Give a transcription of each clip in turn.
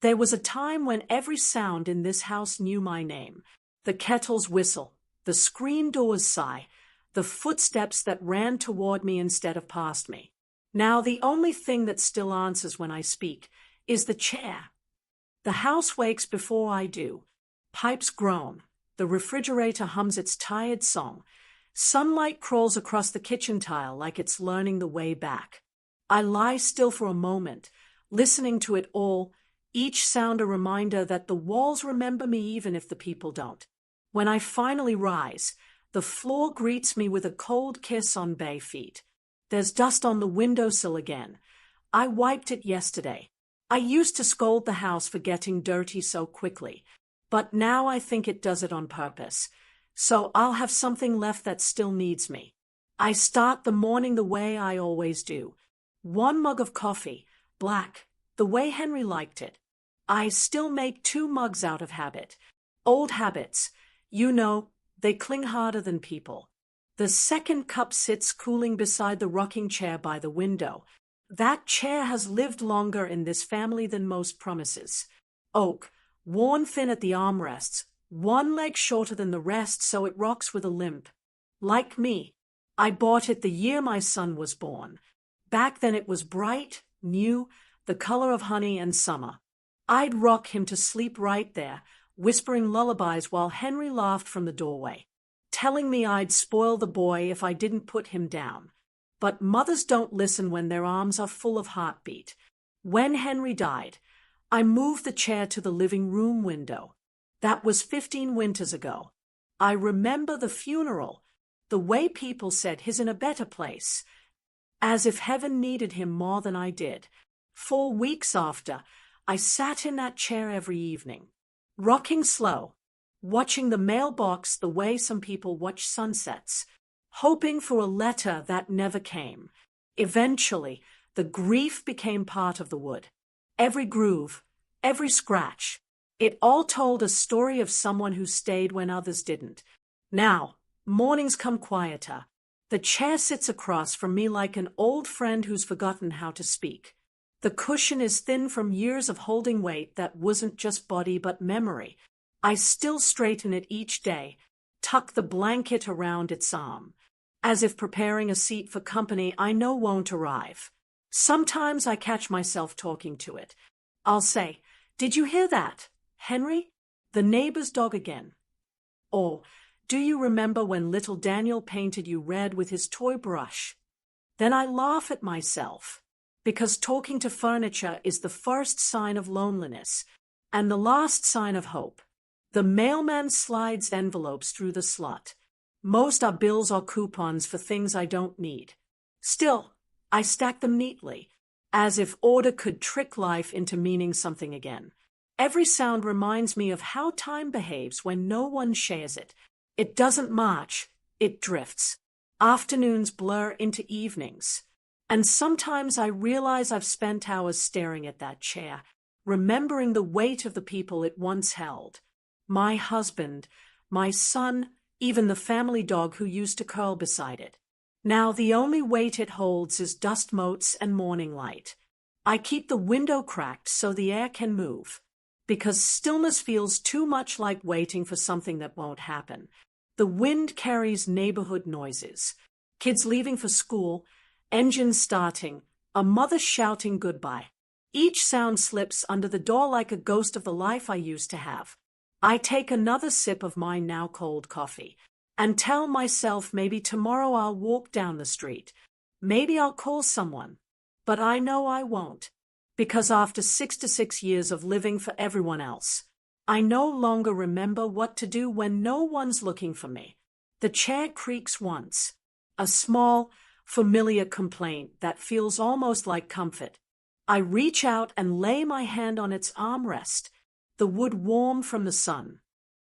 There was a time when every sound in this house knew my name. The kettle's whistle, the screen door's sigh, the footsteps that ran toward me instead of past me. Now the only thing that still answers when I speak is the chair. The house wakes before I do. Pipes groan. The refrigerator hums its tired song. Sunlight crawls across the kitchen tile like it's learning the way back. I lie still for a moment, listening to it all, each sound a reminder that the walls remember me even if the people don't. When I finally rise, the floor greets me with a cold kiss on bare feet. There's dust on the windowsill again. I wiped it yesterday. I used to scold the house for getting dirty so quickly, but now I think it does it on purpose. So I'll have something left that still needs me. I start the morning the way I always do. 1 mug of coffee, black, the way Henry liked it. I still make 2 mugs out of habit. Old habits, you know, they cling harder than people. The second cup sits cooling beside the rocking chair by the window. That chair has lived longer in this family than most promises. Oak, worn thin at the armrests, 1 leg shorter than the rest so it rocks with a limp. Like me, I bought it the year my son was born. Back then it was bright, new, the color of honey and summer. I'd rock him to sleep right there, whispering lullabies while Henry laughed from the doorway, telling me I'd spoil the boy if I didn't put him down. But mothers don't listen when their arms are full of heartbeat. When Henry died, I moved the chair to the living room window. That was 15 winters ago. I remember the funeral, the way people said he's in a better place, as if heaven needed him more than I did. 4 weeks after, I sat in that chair every evening, rocking slow, watching the mailbox the way some people watch sunsets, hoping for a letter that never came. Eventually, the grief became part of the wood. Every groove, every scratch, it all told a story of someone who stayed when others didn't. Now, mornings come quieter. The chair sits across from me like an old friend who's forgotten how to speak. The cushion is thin from years of holding weight that wasn't just body but memory. I still straighten it each day, tuck the blanket around its arm, as if preparing a seat for company I know won't arrive. Sometimes I catch myself talking to it. I'll say, "Did you hear that, Henry? The neighbor's dog again." Or, "Do you remember when little Daniel painted you red with his toy brush?" Then I laugh at myself, because talking to furniture is the first sign of loneliness, and the last sign of hope. The mailman slides envelopes through the slot. Most are bills or coupons for things I don't need. Still, I stack them neatly, as if order could trick life into meaning something again. Every sound reminds me of how time behaves when no one shares it. It doesn't march, it drifts. Afternoons blur into evenings. And sometimes I realize I've spent hours staring at that chair, remembering the weight of the people it once held. My husband, my son, even the family dog who used to curl beside it. Now the only weight it holds is dust motes and morning light. I keep the window cracked so the air can move, because stillness feels too much like waiting for something that won't happen. The wind carries neighborhood noises. Kids leaving for school, engines starting, a mother shouting goodbye. Each sound slips under the door like a ghost of the life I used to have. I take another sip of my now cold coffee and tell myself maybe tomorrow I'll walk down the street. Maybe I'll call someone. But I know I won't, because after 66 years of living for everyone else, I no longer remember what to do when no one's looking for me. The chair creaks once, a small, familiar complaint that feels almost like comfort. I reach out and lay my hand on its armrest, the wood warm from the sun,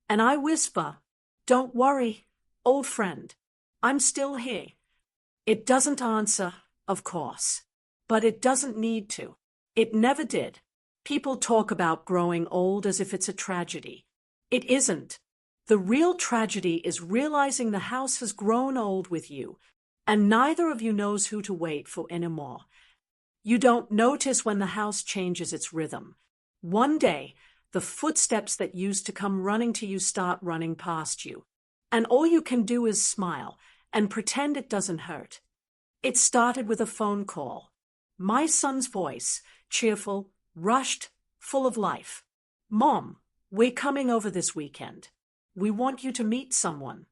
and I whisper, "Don't worry, old friend, I'm still here." It doesn't answer, of course, but it doesn't need to. It never did. People talk about growing old as if it's a tragedy. It isn't. The real tragedy is realizing the house has grown old with you, and neither of you knows who to wait for anymore. You don't notice when the house changes its rhythm, One day, the footsteps that used to come running to you start running past you. And all you can do is smile and pretend it doesn't hurt. It started with a phone call. My son's voice, cheerful, rushed, full of life. "Mom, we're coming over this weekend. We want you to meet someone."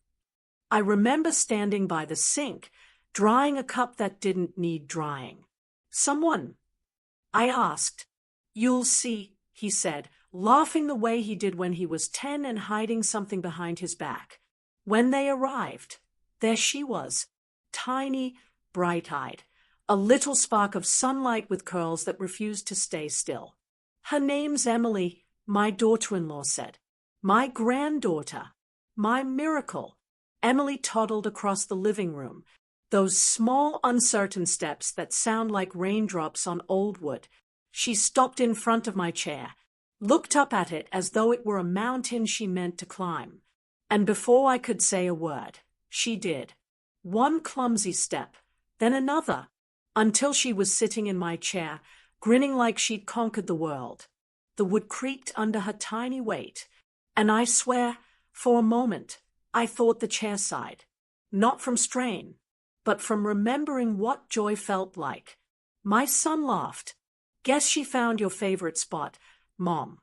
I remember standing by the sink, drying a cup that didn't need drying. "Someone?" I asked. "You'll see," he said, laughing the way he did when he was 10 and hiding something behind his back. When they arrived, there she was, tiny, bright-eyed, a little spark of sunlight with curls that refused to stay still. "Her name's Emily," my daughter-in-law said. "My granddaughter. My miracle." Emily toddled across the living room, those small, uncertain steps that sound like raindrops on old wood. She stopped in front of my chair, looked up at it as though it were a mountain she meant to climb. And before I could say a word, she did. One clumsy step, then another, until she was sitting in my chair, grinning like she'd conquered the world. The wood creaked under her tiny weight, and I swear, for a moment, I thought the chair sighed. Not from strain, but from remembering what joy felt like. My son laughed. "Guess she found your favorite spot, Mom."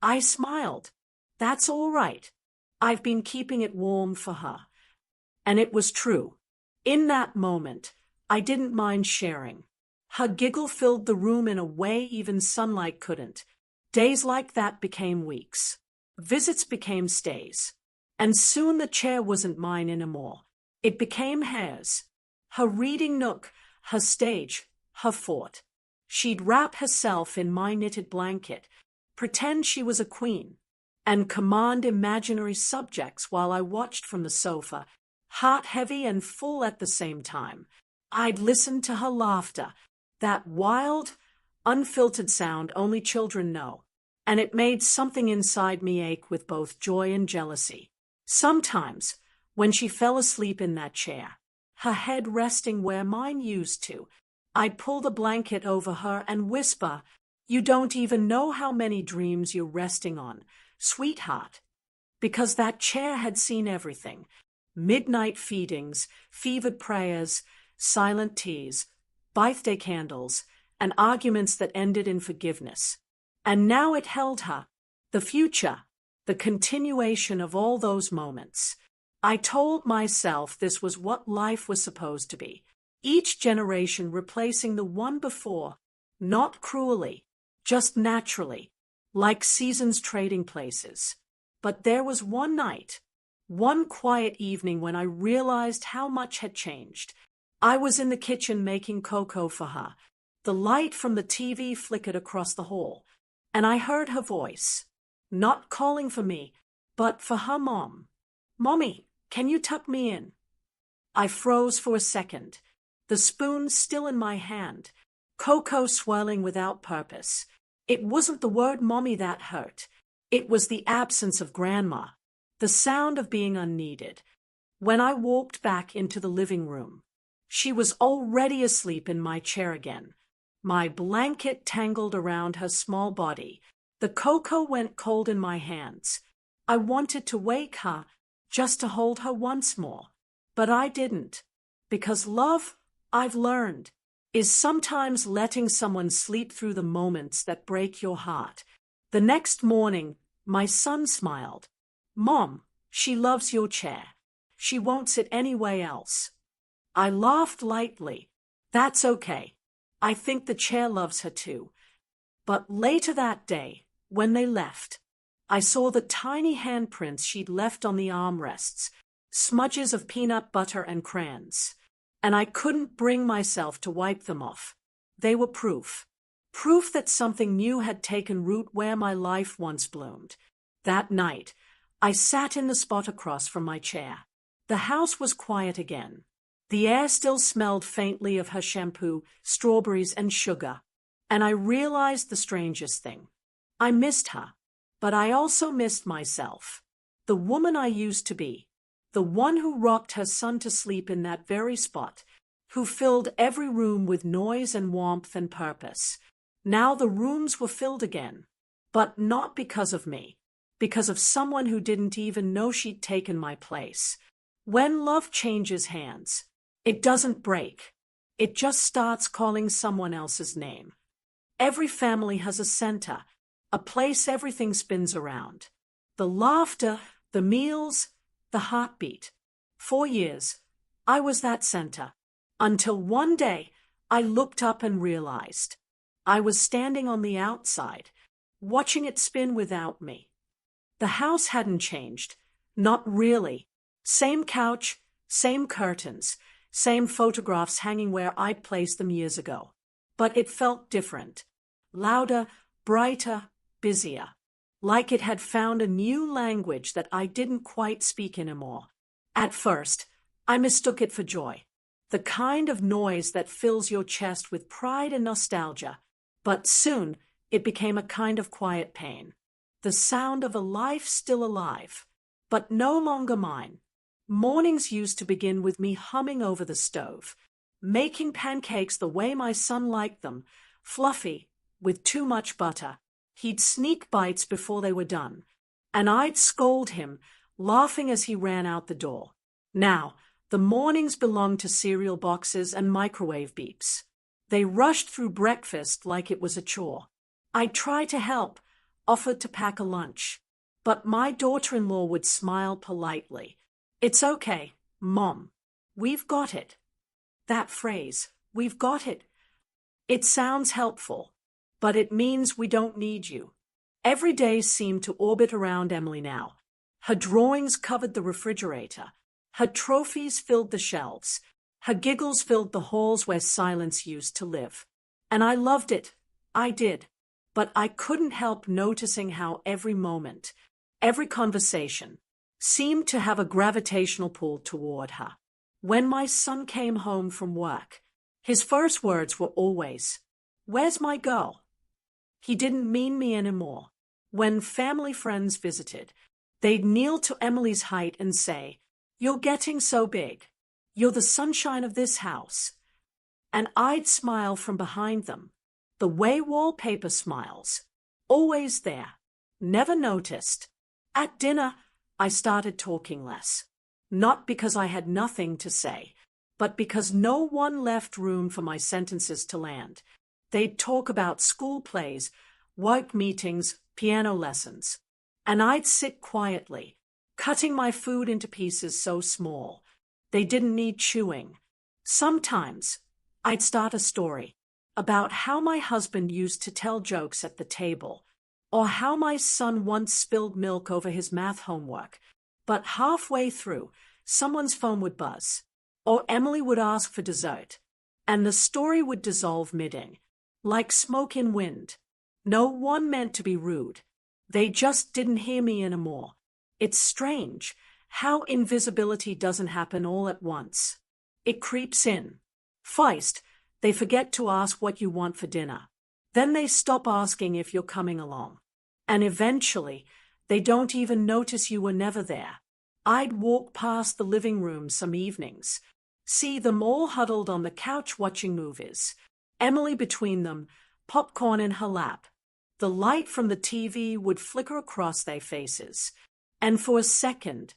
I smiled. "That's all right. I've been keeping it warm for her." And it was true. In that moment, I didn't mind sharing. Her giggle filled the room in a way even sunlight couldn't. Days like that became weeks. Visits became stays. And soon the chair wasn't mine anymore. It became hers. Her reading nook, her stage, her fort. She'd wrap herself in my knitted blanket, pretend she was a queen, and command imaginary subjects while I watched from the sofa, heart heavy and full at the same time. I'd listen to her laughter, that wild, unfiltered sound only children know, and it made something inside me ache with both joy and jealousy. Sometimes, when she fell asleep in that chair, her head resting where mine used to, I'd pull the blanket over her and whisper, "You don't even know how many dreams you're resting on, sweetheart." Because that chair had seen everything. Midnight feedings, fevered prayers, silent tears, birthday candles, and arguments that ended in forgiveness. And now it held her, the future, the continuation of all those moments. I told myself this was what life was supposed to be. Each generation replacing the one before, not cruelly, just naturally, like seasons trading places. But there was one night, one quiet evening when I realized how much had changed. I was in the kitchen making cocoa for her. The light from the TV flickered across the hall, and I heard her voice, not calling for me, but for her mom. "Mommy, can you tuck me in?" I froze for a second, the spoon still in my hand, cocoa swirling without purpose. It wasn't the word mommy that hurt. It was the absence of grandma, the sound of being unneeded. When I walked back into the living room, she was already asleep in my chair again. My blanket tangled around her small body. The cocoa went cold in my hands. I wanted to wake her, just to hold her once more. But I didn't. Because love, I've learned, is sometimes letting someone sleep through the moments that break your heart. The next morning, my son smiled. "Mom, she loves your chair. She won't sit anywhere else." I laughed lightly. "That's okay. I think the chair loves her too." But later that day, when they left, I saw the tiny handprints she'd left on the armrests, smudges of peanut butter and crayons, and I couldn't bring myself to wipe them off. They were proof. Proof that something new had taken root where my life once bloomed. That night, I sat in the spot across from my chair. The house was quiet again. The air still smelled faintly of her shampoo, strawberries, and sugar. And I realized the strangest thing. I missed her, but I also missed myself. The woman I used to be. The one who rocked her son to sleep in that very spot. Who filled every room with noise and warmth and purpose. Now the rooms were filled again. But not because of me. Because of someone who didn't even know she'd taken my place. When love changes hands, it doesn't break. It just starts calling someone else's name. Every family has a center, a place everything spins around. The laughter, the meals, the heartbeat. For years, I was that center. Until one day, I looked up and realized I was standing on the outside, watching it spin without me. The house hadn't changed. Not really. Same couch, same curtains, same photographs hanging where I'd placed them years ago. But it felt different. Louder, brighter, busier. Like it had found a new language that I didn't quite speak anymore. At first, I mistook it for joy. The kind of noise that fills your chest with pride and nostalgia. But soon, it became a kind of quiet pain. The sound of a life still alive, but no longer mine. Mornings used to begin with me humming over the stove, making pancakes the way my son liked them, fluffy, with too much butter. He'd sneak bites before they were done, and I'd scold him, laughing as he ran out the door. Now, the mornings belonged to cereal boxes and microwave beeps. They rushed through breakfast like it was a chore. I'd try to help, offered to pack a lunch, but my daughter-in-law would smile politely. "It's okay, Mom. We've got it." That phrase, "we've got it," it sounds helpful, but it means we don't need you. Every day seemed to orbit around Emily now. Her drawings covered the refrigerator. Her trophies filled the shelves. Her giggles filled the halls where silence used to live. And I loved it. I did. But I couldn't help noticing how every moment, every conversation, seemed to have a gravitational pull toward her. When my son came home from work, his first words were always, "Where's my girl?" He didn't mean me anymore. When family friends visited, they'd kneel to Emily's height and say, "You're getting so big. You're the sunshine of this house." And I'd smile from behind them, the way wallpaper smiles, always there, never noticed. At dinner, I started talking less, not because I had nothing to say, but because no one left room for my sentences to land. They'd talk about school plays, work meetings, piano lessons, and I'd sit quietly, cutting my food into pieces so small they didn't need chewing. Sometimes I'd start a story about how my husband used to tell jokes at the table, or how my son once spilled milk over his math homework. But halfway through, someone's phone would buzz, or Emily would ask for dessert, and the story would dissolve mid-ing, like smoke in wind. No one meant to be rude. They just didn't hear me anymore. It's strange how invisibility doesn't happen all at once. It creeps in. First, they forget to ask what you want for dinner. Then they stop asking if you're coming along. And eventually, they don't even notice you were never there. I'd walk past the living room some evenings, see them all huddled on the couch watching movies, Emily between them, popcorn in her lap. The light from the TV would flicker across their faces, and for a second,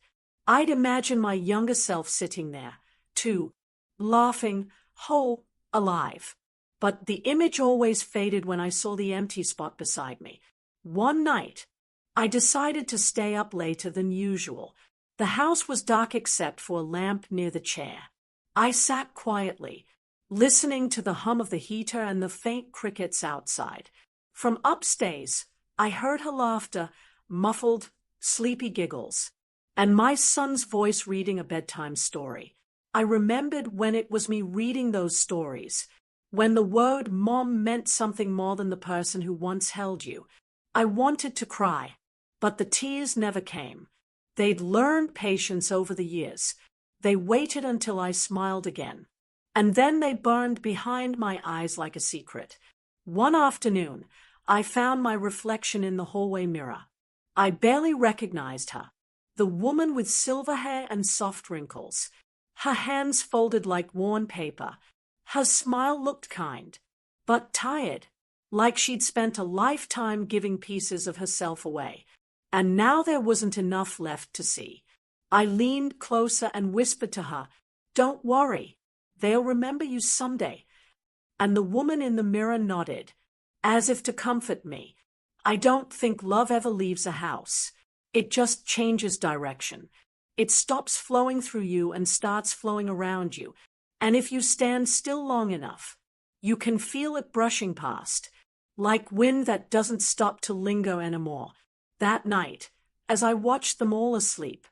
I'd imagine my younger self sitting there, too, laughing, whole, alive. But the image always faded when I saw the empty spot beside me. One night, I decided to stay up later than usual. The house was dark except for a lamp near the chair. I sat quietly, listening to the hum of the heater and the faint crickets outside. From upstairs, I heard her laughter, muffled, sleepy giggles, and my son's voice reading a bedtime story. I remembered when it was me reading those stories, when the word Mom meant something more than the person who once held you. I wanted to cry, but the tears never came. They'd learned patience over the years. They waited until I smiled again, and then they burned behind my eyes like a secret. One afternoon, I found my reflection in the hallway mirror. I barely recognized her, the woman with silver hair and soft wrinkles, her hands folded like worn paper. Her smile looked kind, but tired. like she'd spent a lifetime giving pieces of herself away. And now there wasn't enough left to see. I leaned closer and whispered to her, "Don't worry, they'll remember you someday." And the woman in the mirror nodded, as if to comfort me. I don't think love ever leaves a house. It just changes direction. It stops flowing through you and starts flowing around you. And if you stand still long enough, you can feel it brushing past, like wind that doesn't stop to linger anymore. That night, as I watched them all asleep,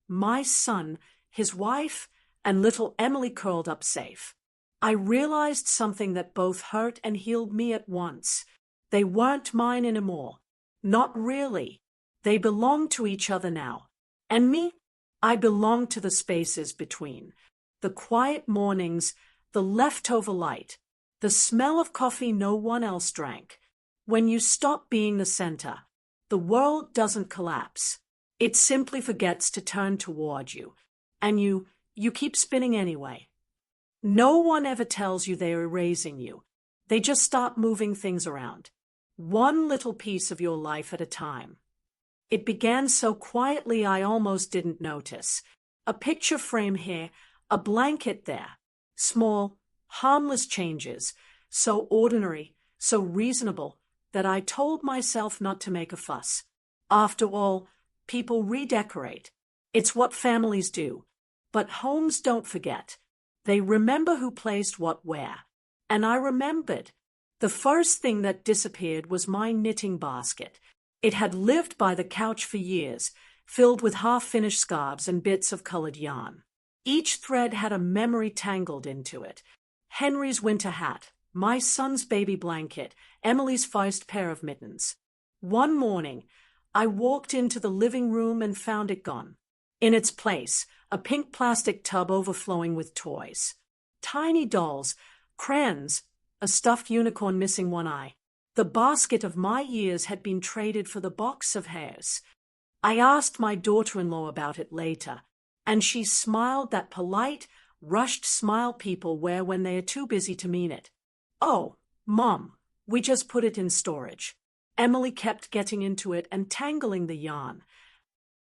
my son, his wife, and little Emily curled up safe, I realized something that both hurt and healed me at once. They weren't mine anymore. Not really. They belonged to each other now. And me? I belonged to the spaces between. The quiet mornings, the leftover light, the smell of coffee no one else drank. When you stop being the center, the world doesn't collapse. It simply forgets to turn toward you. And you keep spinning anyway. No one ever tells you they're erasing you. They just start moving things around. One little piece of your life at a time. It began so quietly I almost didn't notice. A picture frame here, a blanket there. Small, harmless changes, so ordinary, so reasonable, that I told myself not to make a fuss. After all, people redecorate. It's what families do. But homes don't forget. They remember who placed what where. And I remembered. The first thing that disappeared was my knitting basket. It had lived by the couch for years, filled with half-finished scarves and bits of colored yarn. Each thread had a memory tangled into it. Henry's winter hat, my son's baby blanket, Emily's first pair of mittens. One morning, I walked into the living room and found it gone. In its place, a pink plastic tub overflowing with toys. Tiny dolls, crayons, a stuffed unicorn missing one eye. The basket of my years had been traded for the box of hairs. I asked my daughter-in-law about it later, and she smiled that polite, rushed smile people wear when they are too busy to mean it. "Oh, Mom, we just put it in storage." Emily kept getting into it and tangling the yarn.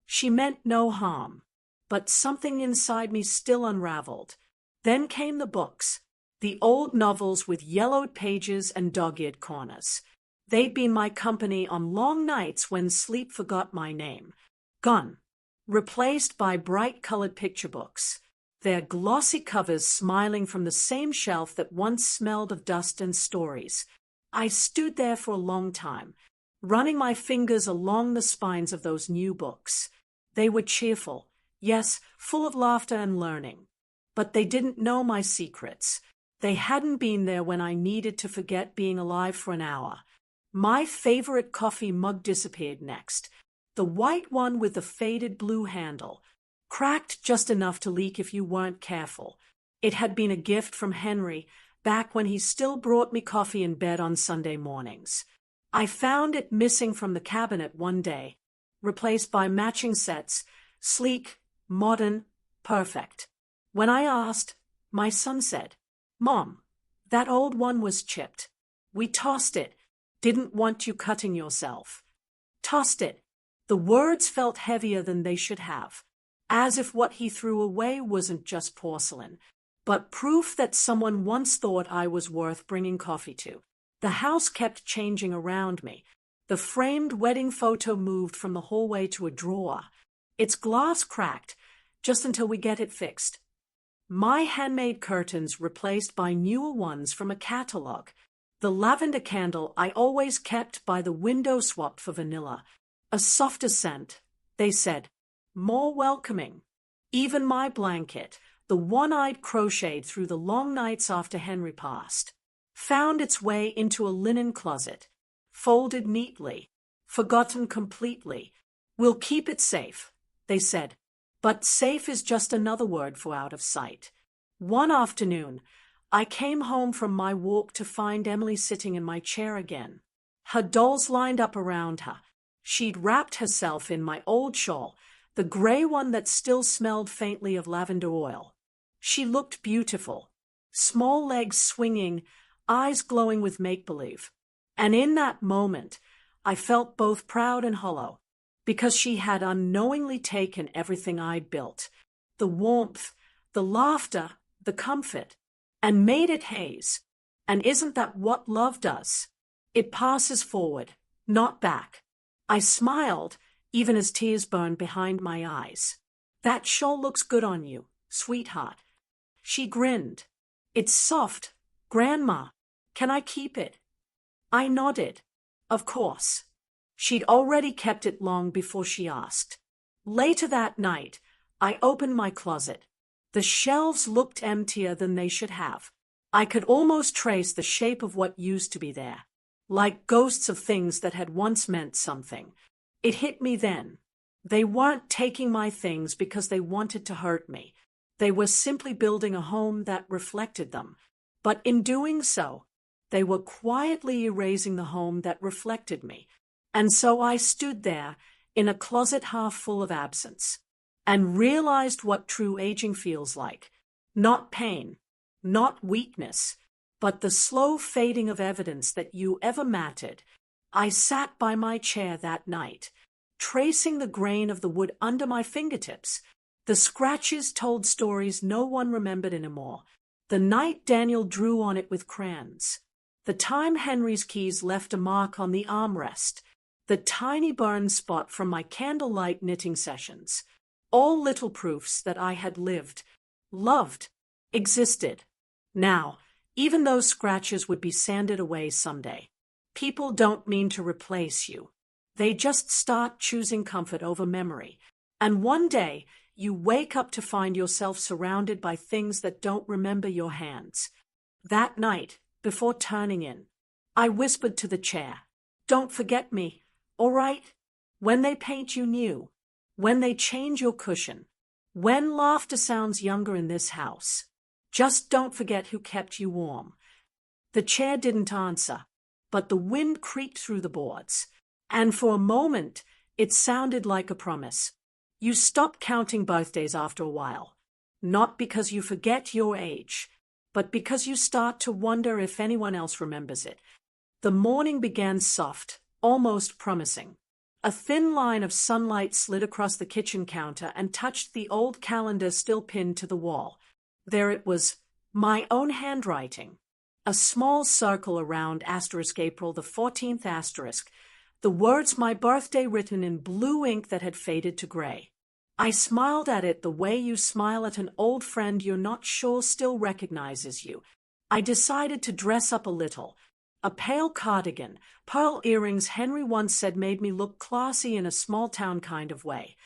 She meant no harm, but something inside me still unraveled. Then came the books, the old novels with yellowed pages and dog-eared corners. They'd been my company on long nights when sleep forgot my name. Gone, replaced by bright-colored picture books, their glossy covers smiling from the same shelf that once smelled of dust and stories. I stood there for a long time, running my fingers along the spines of those new books. They were cheerful, yes, full of laughter and learning. But they didn't know my secrets. They hadn't been there when I needed to forget being alive for an hour. My favorite coffee mug disappeared next. The white one with the faded blue handle, cracked just enough to leak if you weren't careful. It had been a gift from Henry, back when he still brought me coffee in bed on Sunday mornings. I found it missing from the cabinet one day, replaced by matching sets, sleek, modern, perfect. When I asked, my son said, "Mom, that old one was chipped. We tossed it. Didn't want you cutting yourself. Tossed it." The words felt heavier than they should have, as if what he threw away wasn't just porcelain, but proof that someone once thought I was worth bringing coffee to. The house kept changing around me. The framed wedding photo moved from the hallway to a drawer. Its glass cracked, just until we get it fixed. My handmade curtains replaced by newer ones from a catalog. The lavender candle I always kept by the window swapped for vanilla. A softer scent, they said, more welcoming. Even my blanket, the one I'd crocheted through the long nights after Henry passed, found its way into a linen closet, folded neatly, forgotten completely. "We'll keep it safe," they said. But safe is just another word for out of sight. One afternoon, I came home from my walk to find Emily sitting in my chair again. Her dolls lined up around her. She'd wrapped herself in my old shawl, the gray one that still smelled faintly of lavender oil. She looked beautiful, small legs swinging, eyes glowing with make-believe. And in that moment, I felt both proud and hollow, because she had unknowingly taken everything I'd built, the warmth, the laughter, the comfort, and made it hers. And isn't that what love does? It passes forward, not back. I smiled, even as tears burned behind my eyes. That shawl looks good on you, sweetheart. She grinned. It's soft, Grandma. Can I keep it? I nodded. Of course. She'd already kept it long before she asked. Later that night, I opened my closet. The shelves looked emptier than they should have. I could almost trace the shape of what used to be there, like ghosts of things that had once meant something. It hit me then. They weren't taking my things because they wanted to hurt me. They were simply building a home that reflected them. But in doing so, they were quietly erasing the home that reflected me. And so I stood there, in a closet half full of absence, and realized what true aging feels like. Not pain, not weakness, but the slow fading of evidence that you ever mattered. I sat by my chair that night, tracing the grain of the wood under my fingertips. The scratches told stories no one remembered anymore. The night Daniel drew on it with crayons. The time Henry's keys left a mark on the armrest. The tiny burn spot from my candlelight knitting sessions. All little proofs that I had lived, loved, existed. Now, even those scratches would be sanded away someday. People don't mean to replace you. They just start choosing comfort over memory. And one day, you wake up to find yourself surrounded by things that don't remember your hands. That night, before turning in, I whispered to the chair, "Don't forget me, all right? When they paint you new, when they change your cushion, when laughter sounds younger in this house, just don't forget who kept you warm." The chair didn't answer, but the wind creaked through the boards, and for a moment it sounded like a promise. You stop counting birthdays after a while, not because you forget your age, but because you start to wonder if anyone else remembers it. The morning began soft, almost promising. A thin line of sunlight slid across the kitchen counter and touched the old calendar still pinned to the wall. There it was, my own handwriting. A small circle around April the 14th. The words "my birthday" written in blue ink that had faded to gray. I smiled at it the way you smile at an old friend you're not sure still recognizes you. I decided to dress up a little. A pale cardigan, pearl earrings Henry once said made me look classy in a small-town kind of way.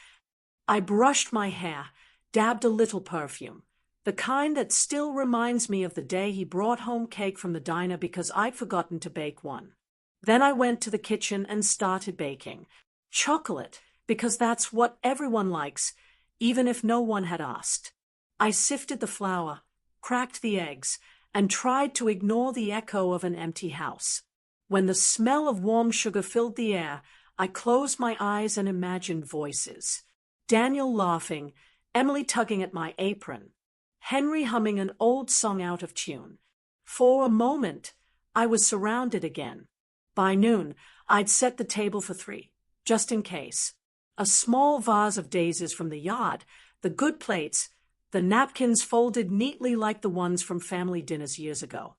I brushed my hair, dabbed a little perfume, the kind that still reminds me of the day he brought home cake from the diner because I'd forgotten to bake one. Then I went to the kitchen and started baking. Chocolate, because that's what everyone likes, even if no one had asked. I sifted the flour, cracked the eggs, and tried to ignore the echo of an empty house. When the smell of warm sugar filled the air, I closed my eyes and imagined voices. Daniel laughing, Emily tugging at my apron, Henry humming an old song out of tune. For a moment, I was surrounded again. By noon, I'd set the table for 3, just in case. A small vase of daisies from the yard, the good plates, the napkins folded neatly like the ones from family dinners years ago.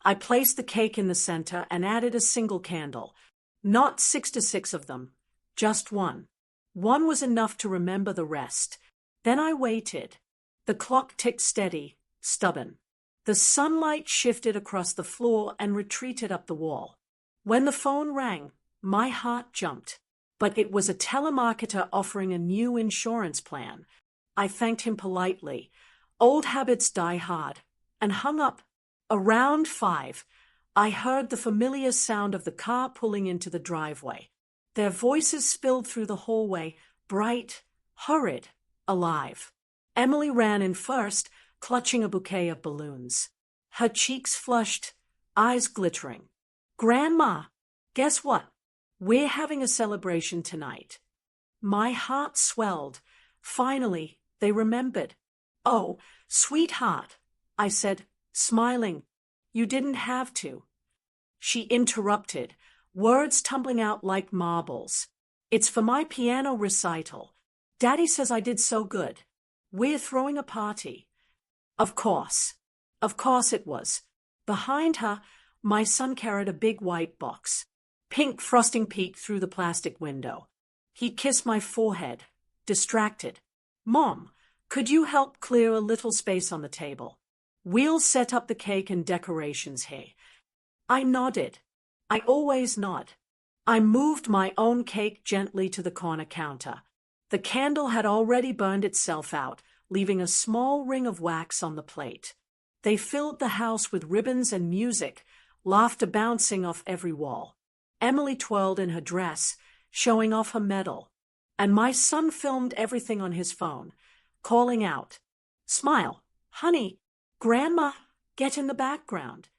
I placed the cake in the center and added a single candle. Not 6 to 6 of them, just one. One was enough to remember the rest. Then I waited. The clock ticked steady, stubborn. The sunlight shifted across the floor and retreated up the wall. When the phone rang, my heart jumped. But it was a telemarketer offering a new insurance plan. I thanked him politely. Old habits die hard. And hung up. Around 5, I heard the familiar sound of the car pulling into the driveway. Their voices spilled through the hallway, bright, hurried, alive. Emily ran in first, clutching a bouquet of balloons. Her cheeks flushed, eyes glittering. "Grandma, guess what? We're having a celebration tonight." My heart swelled. Finally, they remembered. "Oh, sweetheart," I said, smiling. "You didn't have to." She interrupted, words tumbling out like marbles. It's for my piano recital. Daddy says I did so good. We're throwing a party. Of course. Of course it was. Behind her, my son carried a big white box. Pink frosting peeked through the plastic window. He kissed my forehead, distracted. Mom, could you help clear a little space on the table? We'll set up the cake and decorations here. I nodded. I always nod. I moved my own cake gently to the corner counter. The candle had already burned itself out, leaving a small ring of wax on the plate. They filled the house with ribbons and music, laughter bouncing off every wall. Emily twirled in her dress, showing off her medal. And my son filmed everything on his phone, calling out, "Smile, honey, Grandma, get in the background."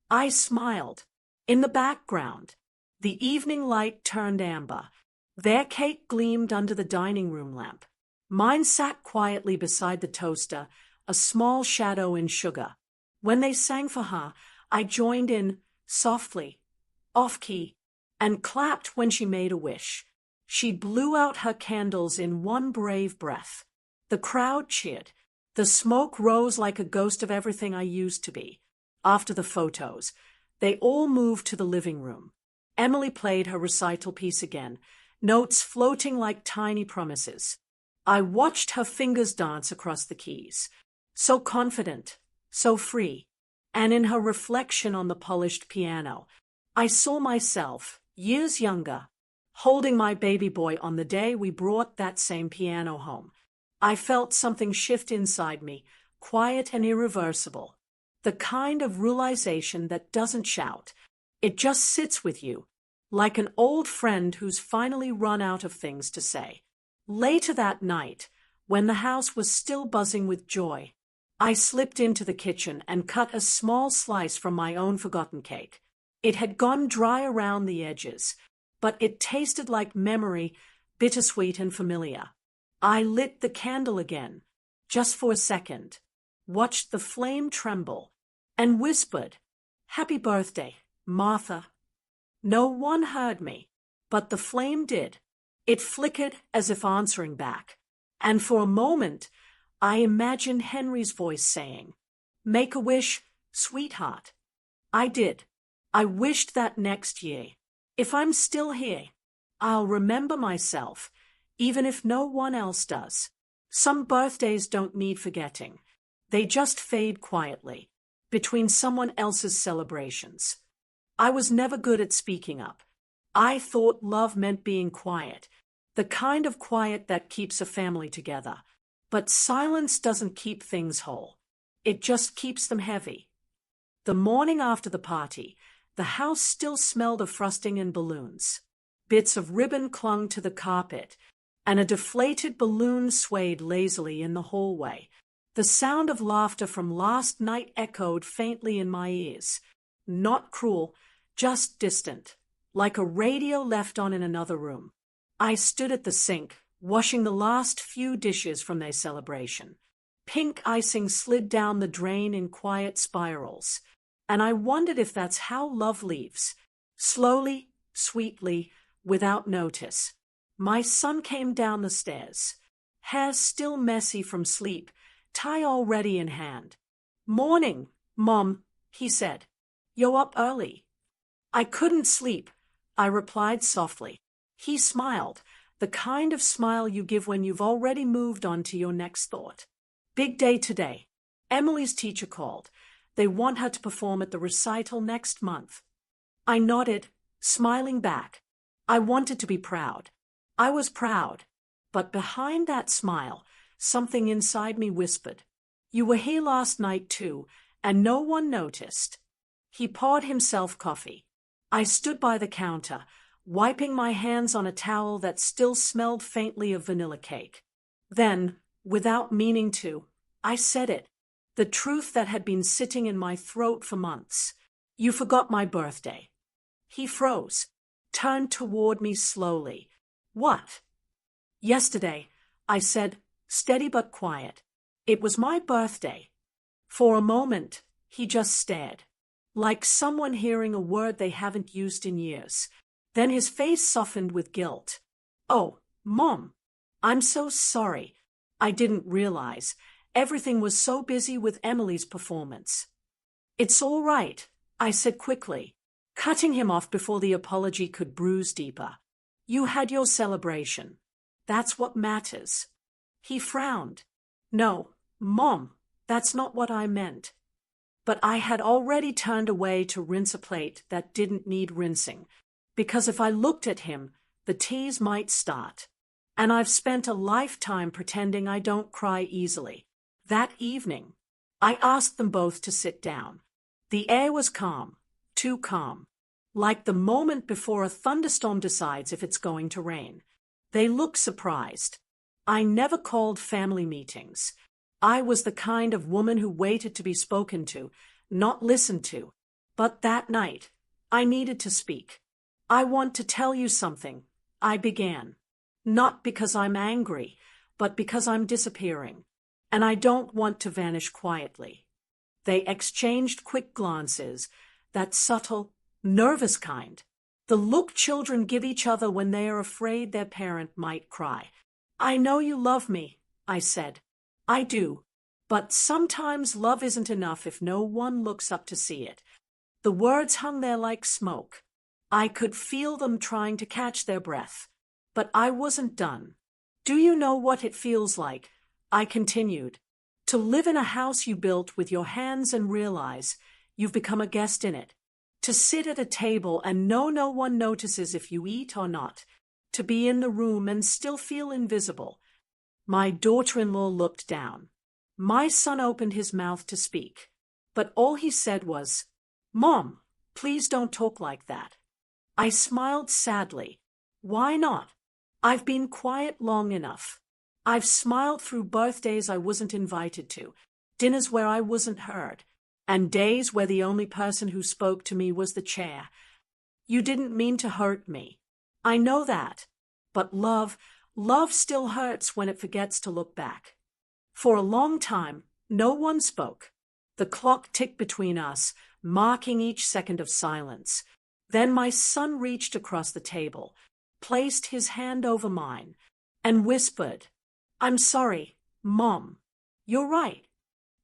I smiled. In the background, the evening light turned amber. Their cake gleamed under the dining room lamp. Mine sat quietly beside the toaster, a small shadow in sugar. When they sang for her, I joined in, softly, off-key, and clapped when she made a wish. She blew out her candles in one brave breath. The crowd cheered. The smoke rose like a ghost of everything I used to be. After the photos, they all moved to the living room. Emily played her recital piece again, notes floating like tiny promises. I watched her fingers dance across the keys, so confident, so free. And in her reflection on the polished piano, I saw myself, years younger, holding my baby boy on the day we brought that same piano home. I felt something shift inside me, quiet and irreversible. The kind of realization that doesn't shout. It just sits with you, like an old friend who's finally run out of things to say. Later that night, when the house was still buzzing with joy, I slipped into the kitchen and cut a small slice from my own forgotten cake. It had gone dry around the edges, but it tasted like memory, bittersweet and familiar. I lit the candle again, just for a second, watched the flame tremble, and whispered, "Happy birthday, Martha." No one heard me, but the flame did. It flickered as if answering back, and for a moment I imagined Henry's voice saying, "Make a wish, sweetheart." I did. I wished that next year, if I'm still here, I'll remember myself, even if no one else does. Some birthdays don't need forgetting. They just fade quietly, between someone else's celebrations. I was never good at speaking up. I thought love meant being quiet, the kind of quiet that keeps a family together. But silence doesn't keep things whole. It just keeps them heavy. The morning after the party, the house still smelled of frosting and balloons. Bits of ribbon clung to the carpet, and a deflated balloon swayed lazily in the hallway. The sound of laughter from last night echoed faintly in my ears. Not cruel, just distant, like a radio left on in another room. I stood at the sink, washing the last few dishes from their celebration. Pink icing slid down the drain in quiet spirals, and I wondered if that's how love leaves, slowly, sweetly, without notice. My son came down the stairs, hair still messy from sleep, tie already in hand. "Morning, Mom," he said. "You're up early." "I couldn't sleep," I replied softly. He smiled, the kind of smile you give when you've already moved on to your next thought. "Big day today. Emily's teacher called. They want her to perform at the recital next month." I nodded, smiling back. I wanted to be proud. I was proud. But behind that smile, something inside me whispered, "You were here last night too, and no one noticed." He poured himself coffee. I stood by the counter, wiping my hands on a towel that still smelled faintly of vanilla cake. Then, without meaning to, I said it, the truth that had been sitting in my throat for months. "You forgot my birthday." He froze, turned toward me slowly. "What?" "Yesterday," I said, steady but quiet. "It was my birthday." For a moment, he just stared. like someone hearing a word they haven't used in years. Then his face softened with guilt. "Oh, Mom, I'm so sorry. I didn't realize. Everything was so busy with Emily's performance." "It's all right," I said quickly, cutting him off before the apology could bruise deeper. "You had your celebration. That's what matters." He frowned. "No, Mom, that's not what I meant." But I had already turned away to rinse a plate that didn't need rinsing, because if I looked at him, the tears might start. And I've spent a lifetime pretending I don't cry easily. That evening, I asked them both to sit down. The air was calm, too calm, like the moment before a thunderstorm decides if it's going to rain. They looked surprised. I never called family meetings. I was the kind of woman who waited to be spoken to, not listened to. But that night, I needed to speak. "I want to tell you something," I began. "Not because I'm angry, but because I'm disappearing. And I don't want to vanish quietly." They exchanged quick glances, that subtle, nervous kind. The look children give each other when they are afraid their parent might cry. "I know you love me," I said. "I do. But sometimes love isn't enough if no one looks up to see it." The words hung there like smoke. I could feel them trying to catch their breath. But I wasn't done. "Do you know what it feels like?" I continued. "To live in a house you built with your hands and realize you've become a guest in it. To sit at a table and know no one notices if you eat or not. To be in the room and still feel invisible." My daughter-in-law looked down. My son opened his mouth to speak, but all he said was, "Mom, please don't talk like that." I smiled sadly. Why not? I've been quiet long enough. I've smiled through birthdays I wasn't invited to, dinners where I wasn't heard, and days where the only person who spoke to me was the chair. "You didn't mean to hurt me. I know that. But love still hurts when it forgets to look back." For a long time, no one spoke. The clock ticked between us, marking each second of silence. Then my son reached across the table, placed his hand over mine, and whispered, "I'm sorry, Mom." "You're right."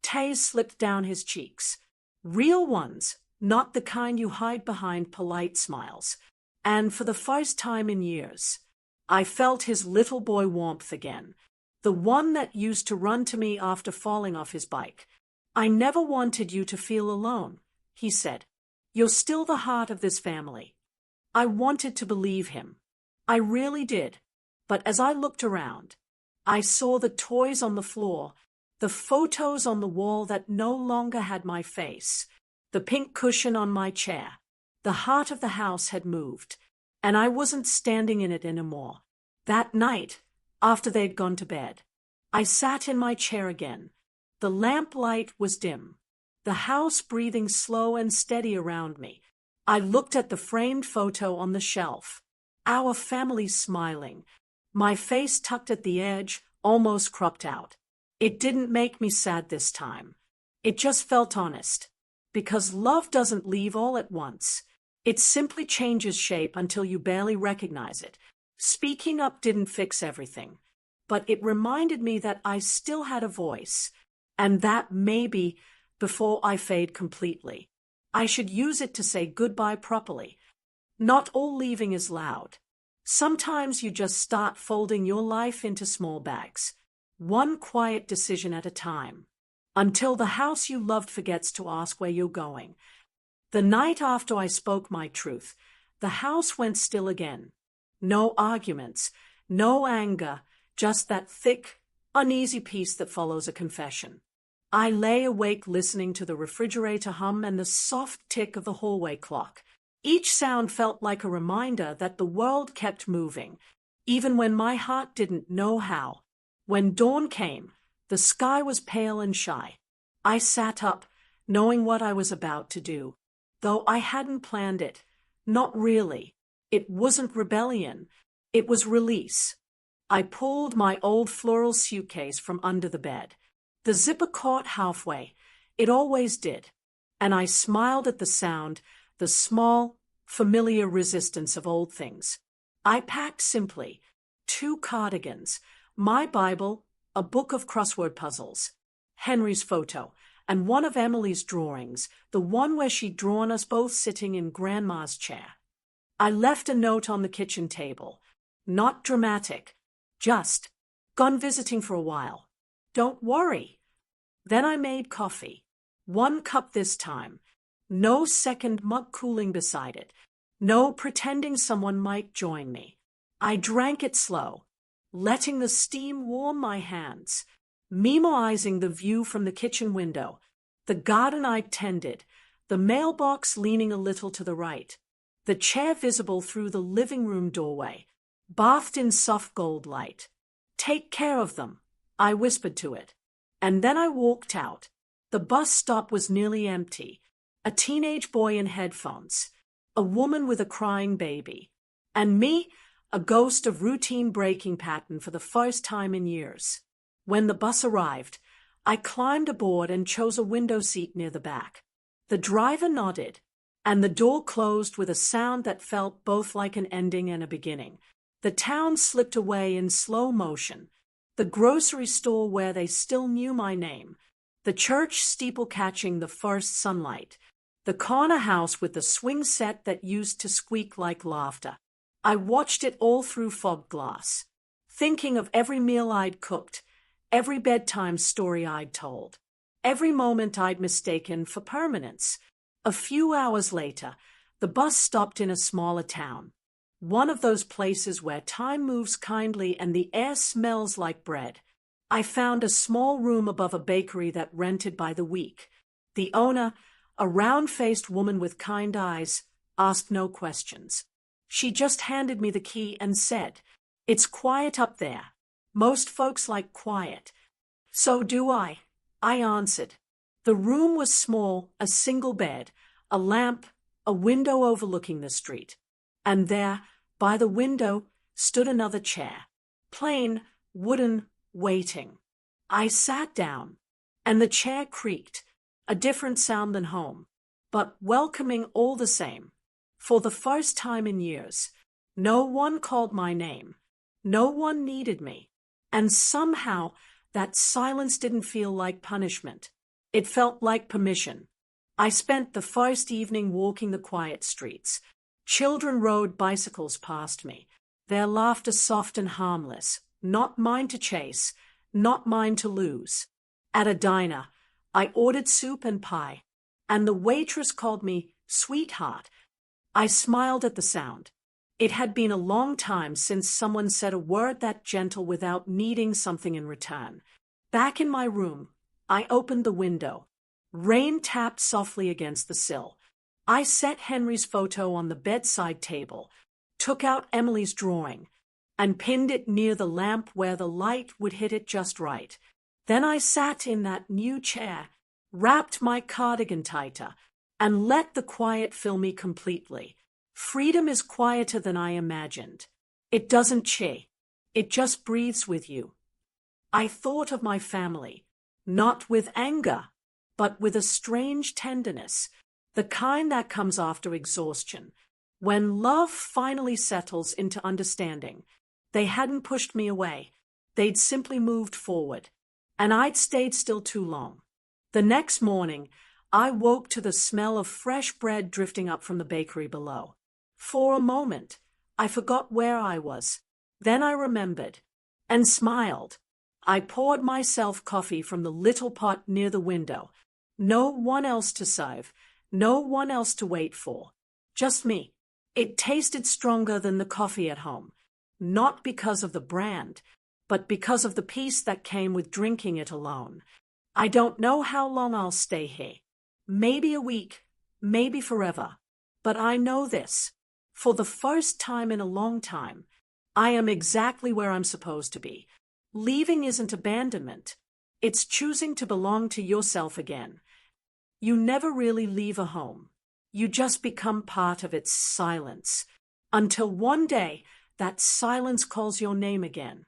Tears slipped down his cheeks. Real ones, not the kind you hide behind polite smiles. And for the first time in years, I felt his little boy warmth again, the one that used to run to me after falling off his bike. "I never wanted you to feel alone," he said. "You're still the heart of this family." I wanted to believe him. I really did. But as I looked around, I saw the toys on the floor, the photos on the wall that no longer had my face, the pink cushion on my chair. The heart of the house had moved, and I wasn't standing in it anymore. That night, after they'd gone to bed, I sat in my chair again. The lamplight was dim, the house breathing slow and steady around me. I looked at the framed photo on the shelf, our family smiling, my face tucked at the edge, almost cropped out. It didn't make me sad this time. It just felt honest. Because love doesn't leave all at once. It simply changes shape until you barely recognize it. Speaking up didn't fix everything, but it reminded me that I still had a voice, and that maybe, before I fade completely, I should use it to say goodbye properly. Not all leaving is loud. Sometimes you just start folding your life into small bags, one quiet decision at a time, until the house you loved forgets to ask where you're going. The night after I spoke my truth, the house went still again. No arguments, no anger, just that thick, uneasy peace that follows a confession. I lay awake listening to the refrigerator hum and the soft tick of the hallway clock. Each sound felt like a reminder that the world kept moving, even when my heart didn't know how. When dawn came, the sky was pale and shy. I sat up, knowing what I was about to do, though I hadn't planned it. Not really. It wasn't rebellion. It was release. I pulled my old floral suitcase from under the bed. The zipper caught halfway. It always did. and I smiled at the sound, the small, familiar resistance of old things. I packed simply 2 cardigans, my Bible, a book of crossword puzzles, Henry's photo, and one of Emily's drawings, the one where she'd drawn us both sitting in Grandma's chair. I left a note on the kitchen table. Not dramatic, just, gone visiting for a while. Don't worry. Then I made coffee. 1 cup this time. No second mug cooling beside it. No pretending someone might join me. I drank it slow, letting the steam warm my hands, memorizing the view from the kitchen window, the garden I'd tended, the mailbox leaning a little to the right, the chair visible through the living room doorway, bathed in soft gold light. Take care of them, I whispered to it. And then I walked out. The bus stop was nearly empty. A teenage boy in headphones, a woman with a crying baby, and me, a ghost of routine braking pattern for the first time in years. When the bus arrived, I climbed aboard and chose a window seat near the back. The driver nodded, and the door closed with a sound that felt both like an ending and a beginning. The town slipped away in slow motion. The grocery store where they still knew my name, the church steeple catching the first sunlight, the corner house with the swing set that used to squeak like laughter. I watched it all through fog glass, thinking of every meal I'd cooked, every bedtime story I'd told, every moment I'd mistaken for permanence. A few hours later, the bus stopped in a smaller town, one of those places where time moves kindly and the air smells like bread. I found a small room above a bakery that rented by the week. The owner, a round-faced woman with kind eyes, asked no questions. She just handed me the key and said, "It's quiet up there. Most folks like quiet." "So do I," I answered. The room was small, a single bed, a lamp, a window overlooking the street. And there, by the window, stood another chair, plain, wooden, waiting. I sat down, and the chair creaked, a different sound than home, but welcoming all the same. For the first time in years, no one called my name, no one needed me, and somehow that silence didn't feel like punishment. It felt like permission. I spent the first evening walking the quiet streets. Children rode bicycles past me, their laughter soft and harmless, not mine to chase, not mine to lose. At a diner, I ordered soup and pie, and the waitress called me sweetheart. I smiled at the sound. It had been a long time since someone said a word that gentle without needing something in return. Back in my room, I opened the window. Rain tapped softly against the sill. I set Henry's photo on the bedside table, took out Emily's drawing, and pinned it near the lamp where the light would hit it just right. Then I sat in that new chair, wrapped my cardigan tighter, and let the quiet fill me completely. Freedom is quieter than I imagined. It doesn't chee. It just breathes with you. I thought of my family, not with anger, but with a strange tenderness, the kind that comes after exhaustion. When love finally settles into understanding, they hadn't pushed me away. They'd simply moved forward, and I'd stayed still too long. The next morning, I woke to the smell of fresh bread drifting up from the bakery below. For a moment, I forgot where I was. Then I remembered, and smiled. I poured myself coffee from the little pot near the window. No one else to serve, no one else to wait for. Just me. It tasted stronger than the coffee at home, not because of the brand, but because of the peace that came with drinking it alone. I don't know how long I'll stay here. Maybe a week, maybe forever. But I know this. For the first time in a long time, I am exactly where I'm supposed to be. Leaving isn't abandonment. It's choosing to belong to yourself again. You never really leave a home. You just become part of its silence, until one day that silence calls your name again.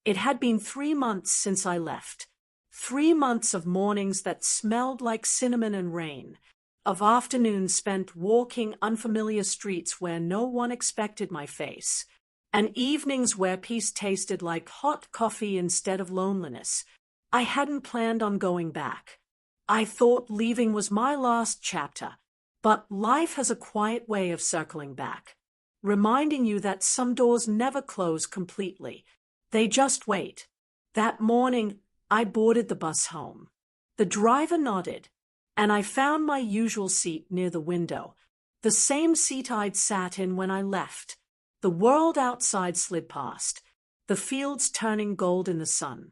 It had been 3 months since I left. 3 months of mornings that smelled like cinnamon and rain, of afternoons spent walking unfamiliar streets where no one expected my face, and evenings where peace tasted like hot coffee instead of loneliness. I hadn't planned on going back. I thought leaving was my last chapter, but life has a quiet way of circling back, reminding you that some doors never close completely. They just wait. That morning, I boarded the bus home. The driver nodded, and I found my usual seat near the window, the same seat I'd sat in when I left. The world outside slid past, the fields turning gold in the sun,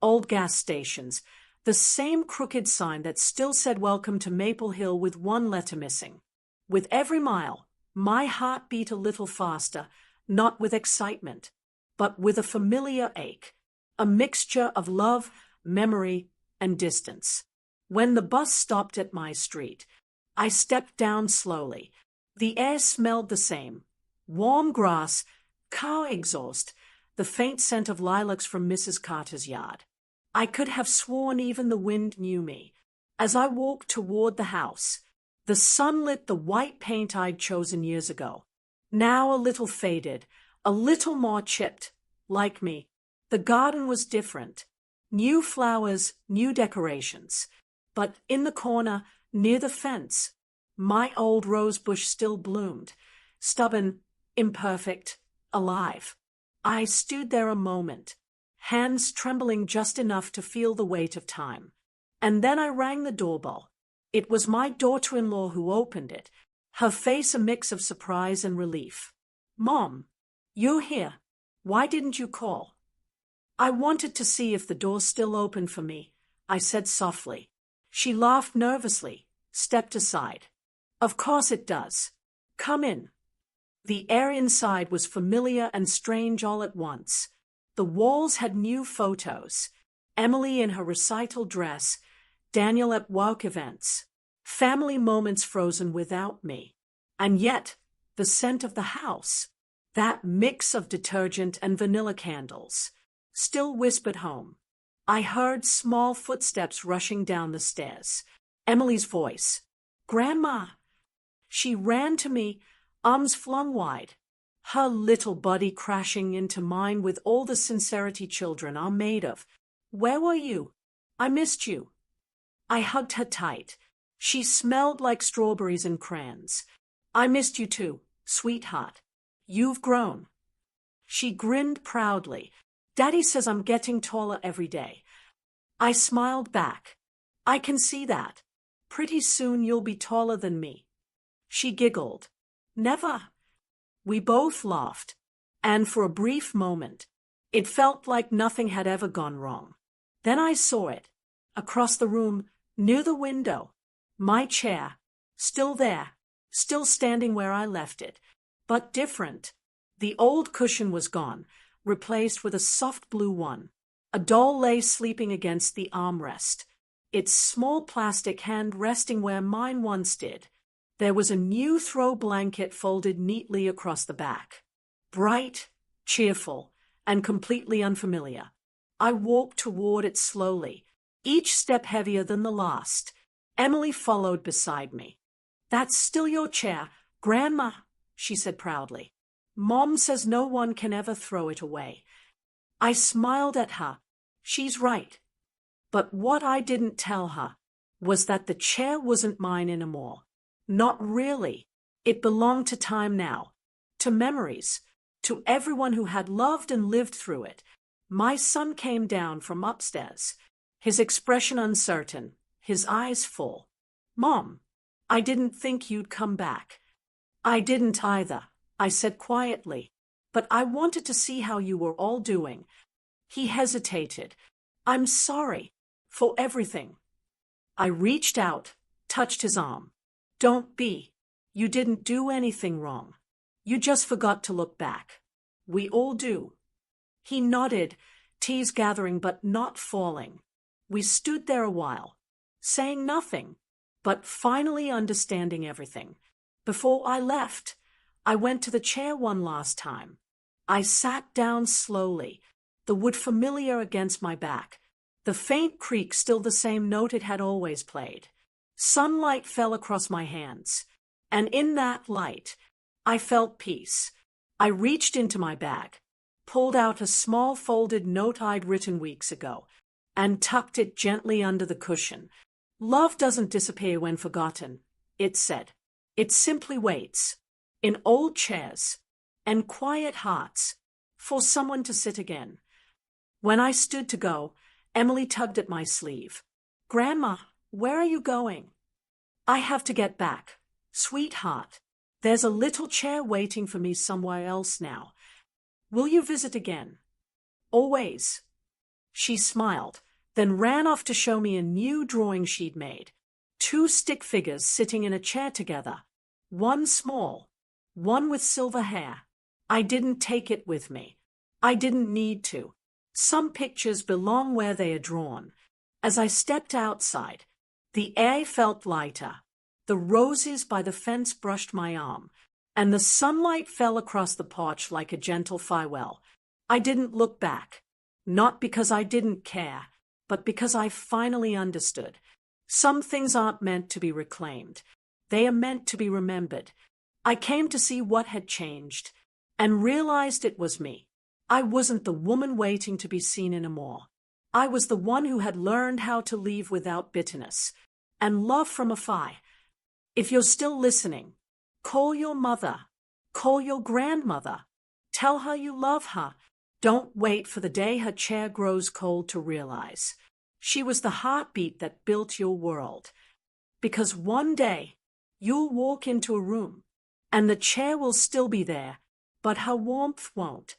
old gas stations, the same crooked sign that still said welcome to Maple Hill with one letter missing. With every mile, my heart beat a little faster, not with excitement, but with a familiar ache, a mixture of love, memory, and distance. When the bus stopped at my street, I stepped down slowly. The air smelled the same. Warm grass, car exhaust, the faint scent of lilacs from Mrs. Carter's yard. I could have sworn even the wind knew me. As I walked toward the house, the sun lit the white paint I'd chosen years ago. Now a little faded, a little more chipped, like me. The garden was different. New flowers, new decorations. But in the corner, near the fence, my old rose bush still bloomed, stubborn, imperfect, alive. I stood there a moment, hands trembling just enough to feel the weight of time. And then I rang the doorbell. It was my daughter-in-law who opened it, her face a mix of surprise and relief. "Mom, you're here. Why didn't you call?" "I wanted to see if the door's still open for me," I said softly. She laughed nervously, stepped aside. "Of course it does. Come in." The air inside was familiar and strange all at once. The walls had new photos. Emily in her recital dress, Daniel at work events, family moments frozen without me. And yet, the scent of the house, that mix of detergent and vanilla candles, still whispered home. I heard small footsteps rushing down the stairs. Emily's voice. "Grandma!" She ran to me, arms flung wide, her little body crashing into mine with all the sincerity children are made of. "Where were you? I missed you." I hugged her tight. She smelled like strawberries and crayons. "I missed you too, sweetheart. You've grown." She grinned proudly. "Daddy says I'm getting taller every day." I smiled back. "I can see that. Pretty soon you'll be taller than me." She giggled. "Never." We both laughed, and for a brief moment, it felt like nothing had ever gone wrong. Then I saw it, across the room, near the window. My chair, still there, still standing where I left it, but different. The old cushion was gone, replaced with a soft blue one. A doll lay sleeping against the armrest, its small plastic hand resting where mine once did. There was a new throw blanket folded neatly across the back. Bright, cheerful, and completely unfamiliar. I walked toward it slowly, each step heavier than the last. Emily followed beside me. "That's still your chair, Grandma," she said proudly. "Mom says no one can ever throw it away." I smiled at her. She's right. But what I didn't tell her was that the chair wasn't mine anymore. Not really. It belonged to time now, to memories, to everyone who had loved and lived through it. My son came down from upstairs, his expression uncertain, his eyes full. "Mom, I didn't think you'd come back." "I didn't either," I said quietly, "but I wanted to see how you were all doing." He hesitated. "I'm sorry for everything." I reached out, touched his arm. "Don't be. You didn't do anything wrong. You just forgot to look back. We all do." He nodded, tears gathering but not falling. We stood there a while, saying nothing, but finally understanding everything. Before I left, I went to the chair one last time. I sat down slowly, the wood familiar against my back, the faint creak still the same note it had always played. Sunlight fell across my hands, and in that light, I felt peace. I reached into my bag, pulled out a small folded note I'd written weeks ago, and tucked it gently under the cushion. Love doesn't disappear when forgotten, it said. It simply waits, in old chairs and quiet hearts, for someone to sit again. When I stood to go, Emily tugged at my sleeve. Grandma, where are you going? I have to get back. Sweetheart, there's a little chair waiting for me somewhere else now. Will you visit again? Always. She smiled, then ran off to show me a new drawing she'd made. 2 stick figures sitting in a chair together. One small, one with silver hair. I didn't take it with me. I didn't need to. Some pictures belong where they are drawn. As I stepped outside, the air felt lighter. The roses by the fence brushed my arm, and the sunlight fell across the porch like a gentle farewell. I didn't look back, not because I didn't care, but because I finally understood. Some things aren't meant to be reclaimed. They are meant to be remembered. I came to see what had changed, and realized it was me. I wasn't the woman waiting to be seen anymore. I was the one who had learned how to leave without bitterness, and love from afar. If you're still listening, call your mother, call your grandmother, tell her you love her. Don't wait for the day her chair grows cold to realize. She was the heartbeat that built your world. Because one day, you'll walk into a room, and the chair will still be there, but her warmth won't.